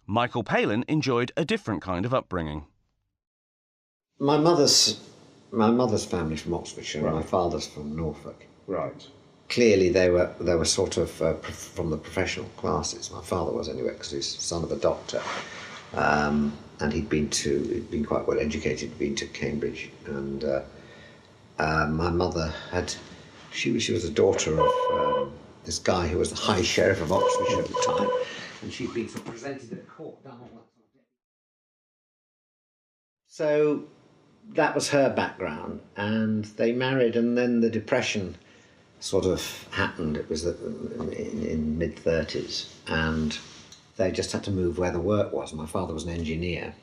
Michael Palin enjoyed a different kind of upbringing. My mother's family's from Oxfordshire, Right. and my father's from Norfolk. Right. Clearly, they were sort of from the professional classes. My father was anyway, because he's the son of a doctor, and he'd been quite well educated. He'd been to Cambridge, and my mother she was a daughter of this guy who was the High Sheriff of Oxfordshire at the time, and she'd been sort of presented at court, done all that sort of thing. So that was her background, and they married, and then the Depression sort of happened. It was in mid-30s, and they just had to move where the work was. My father was an engineer,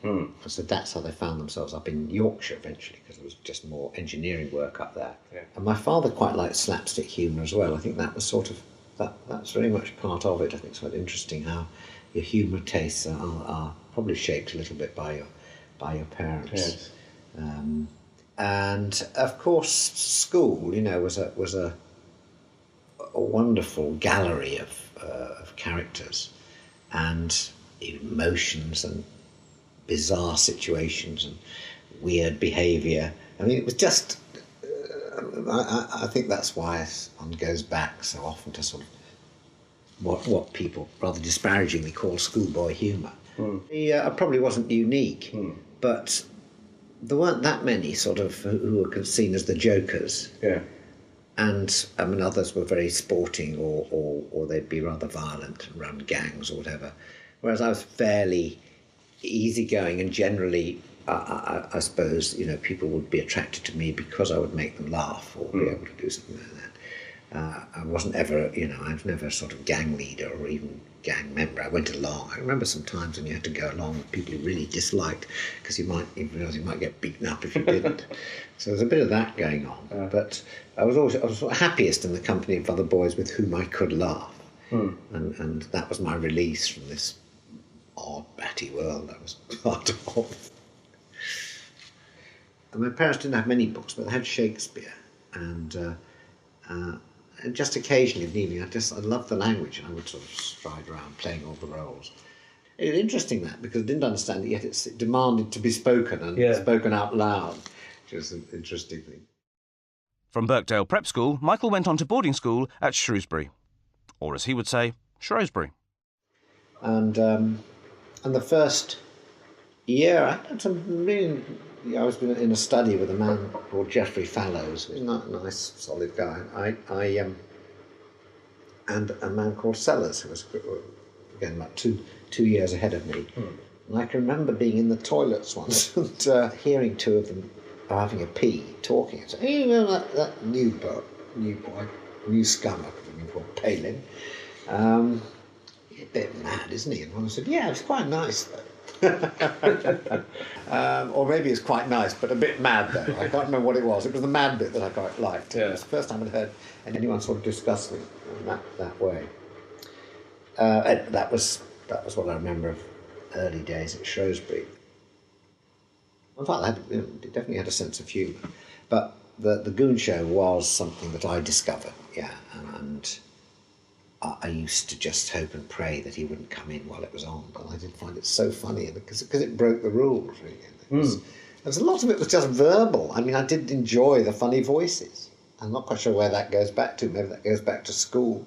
so that's how they found themselves up in Yorkshire eventually, because there was just more engineering work up there. Yeah. And my father quite liked slapstick humour as well. I think that was sort of that's very much part of it. I think it's quite interesting how your humour tastes are probably shaped a little bit by your parents. Yes. And of course, school, was a wonderful gallery of characters and emotions and bizarre situations and weird behaviour. I mean, it was just. I think that's why one goes back so often to sort of what people rather disparagingly call schoolboy humour. I probably wasn't unique, but there weren't that many sort of who were seen as the jokers. Yeah. And I mean, others were very sporting, or they'd be rather violent and run gangs or whatever. Whereas I was fairly easygoing, and generally, I suppose, people would be attracted to me because I would make them laugh or be able to do something like that. I wasn't ever, I was never a sort of gang leader or even gang member. I went along. I remember some times when you had to go along with people you really disliked, because you might get beaten up if you didn't. So there's a bit of that going on. But I was happiest in the company of other boys with whom I could laugh, and that was my release from this odd, batty world I was part of. And my parents didn't have many books, but they had Shakespeare, and just occasionally in the evening, I loved the language, and I would sort of stride around playing all the roles. It was interesting that, because I didn't understand it, yet it demanded to be spoken and spoken out loud, which was an interesting thing. From Birkdale Prep School, Michael went on to boarding school at Shrewsbury, or as he would say, Shrewsbury. And the first year, I had some really. I was in a study with a man called Geoffrey Fallows, who's not a nice, solid guy. And a man called Sellers, who was, again, about two years ahead of me. And I can remember being in the toilets once and hearing two of them having a pee, talking. And saying, "Hey, you know that new boy, new scummer called Palin? He's a bit mad, isn't he?" And one said, "Yeah, it's quite nice, though." Or maybe it's quite nice, but a bit mad, though. I can't remember what it was. It was the mad bit that I quite liked. Yeah. It was the first time I'd heard anyone sort of discuss me that way. That was what I remember of early days at Shrewsbury. In fact, I definitely had a sense of humour. But the Goon Show was something that I discovered, and I used to just hope and pray that he wouldn't come in while it was on, but I did find it so funny because it broke the rules, really. There's a lot of it was just verbal. I mean, I did enjoy the funny voices. I'm not quite sure where that goes back to. Maybe that goes back to school.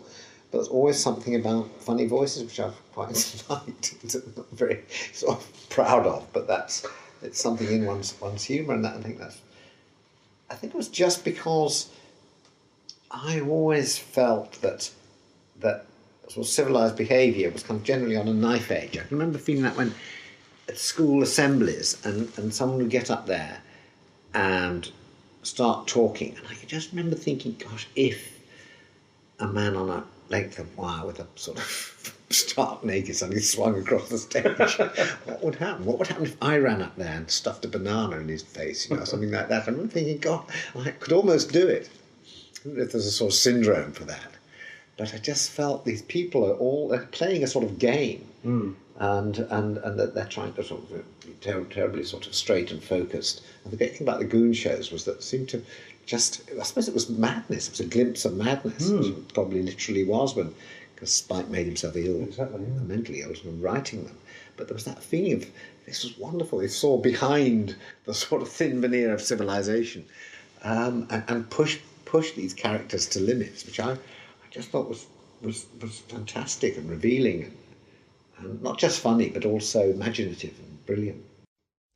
But there's always something about funny voices which I've quite liked. I'm not very sort of proud of, but it's something in one's humour, and I think it was just because I always felt that sort of civilised behaviour was kind of generally on a knife edge. I can remember feeling that when at school assemblies and someone would get up there and start talking, and I could just remember thinking, gosh, if a man on a length of wire with a sort of stark naked suddenly swung across the stage, what would happen? What would happen if I ran up there and stuffed a banana in his face, something like that? I remember thinking, God, I could almost do it. I don't know if there's a sort of syndrome for that. But I just felt these people they're playing a sort of game, and that they're trying to sort of be terribly sort of straight and focused. And the great thing about the Goon shows was that it seemed to I suppose it was madness. It was a glimpse of madness, which it probably literally was when because Spike made himself ill, Exactly, yeah. mentally ill, from writing them. But there was that feeling of, this was wonderful. It saw behind the sort of thin veneer of civilization, and push these characters to limits, which I just thought was fantastic and revealing, and not just funny, but also imaginative and brilliant.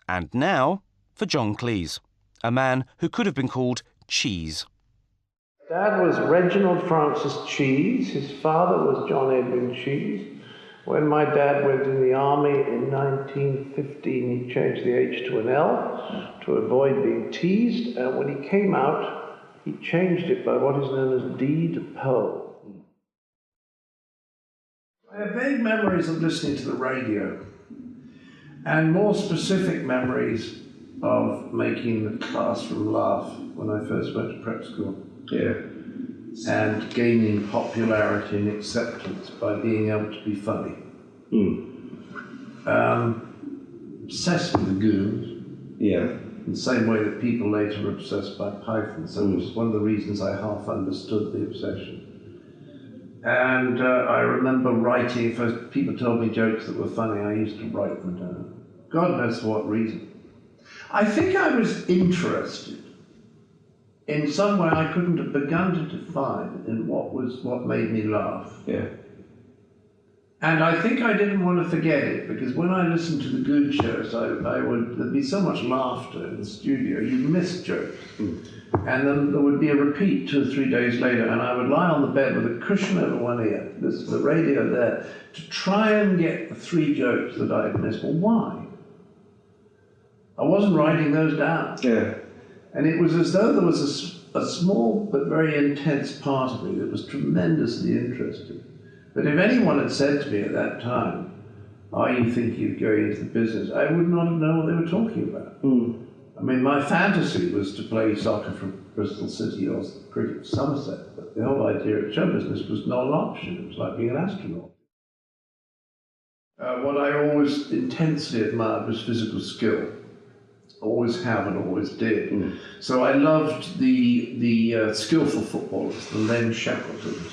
And now for John Cleese, a man who could have been called Cheese. Dad was Reginald Francis Cheese. His father was John Edwin Cheese. When my dad went in the army in 1915, he changed the H to an L to avoid being teased. And when he came out, he changed it by what is known as D to Poe. I have vague memories of listening to the radio, and more specific memories of making the classroom laugh when I first went to prep school. Yeah. And gaining popularity and acceptance by being able to be funny. Obsessed with the Goons. Yeah. In the same way that people later were obsessed by Python. So it was one of the reasons I half understood the obsession. And I remember writing, if people told me jokes that were funny, I used to write them down. God knows for what reason. I think I was interested in some way I couldn't have begun to define in what made me laugh. Yeah. And I think I didn't want to forget it, because when I listened to the Good shows, there'd be so much laughter in the studio, you'd miss jokes. And then there would be a repeat 2 or 3 days later, and I would lie on the bed with a cushion over one ear, listen to the radio there, to try and get the 3 jokes that I had missed. Well, why? I wasn't writing those down. Yeah. And it was as though there was a small but very intense part of me that was tremendously interested. But if anyone had said to me at that time, "Are you thinking of going into the business?" I would not have known what they were talking about. I mean, my fantasy was to play soccer for Bristol City or cricket for Somerset, but the whole idea of show business was not an option. It was like being an astronaut. What I always intensely admired was physical skill. Always have and always did. So I loved the skillful footballers, the Len Shackletons,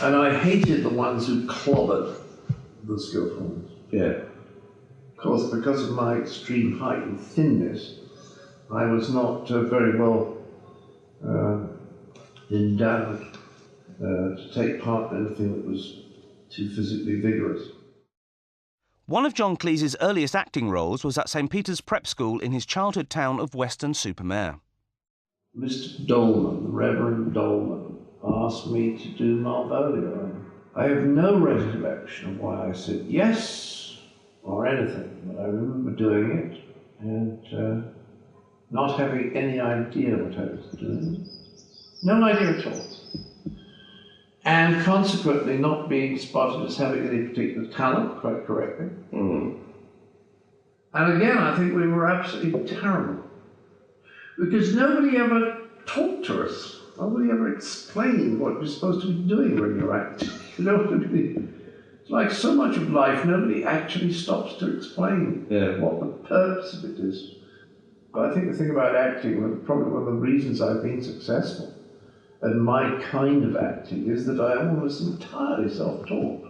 and I hated the ones who clobbered the skillful ones. Yeah. Of course, because of my extreme height and thinness, I was not very well endowed to take part in anything that was too physically vigorous. One of John Cleese's earliest acting roles was at St Peter's Prep School in his childhood town of Weston-super-Mare. Mr. Dolman, the Reverend Dolman, asked me to do Malvolio. I have no recollection of why I said yes or anything, but I remember doing it and not having any idea what I was doing. No idea at all. And consequently not being spotted as having any particular talent, quite correctly. And again, I think we were absolutely terrible. Because nobody ever talked to us. Nobody ever explained what you're supposed to be doing when you're acting. You know what I mean? It's like so much of life, nobody actually stops to explain what the purpose of it is. But I think the thing about acting, probably one of the reasons I've been successful, and my kind of acting, is that I am almost entirely self-taught.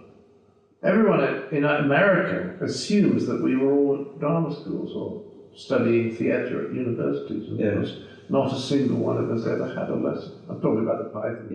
Everyone in America assumes that we were all at drama schools or studying theatre at universities, and of course, not a single one of us ever had a lesson. I'm talking about the Python.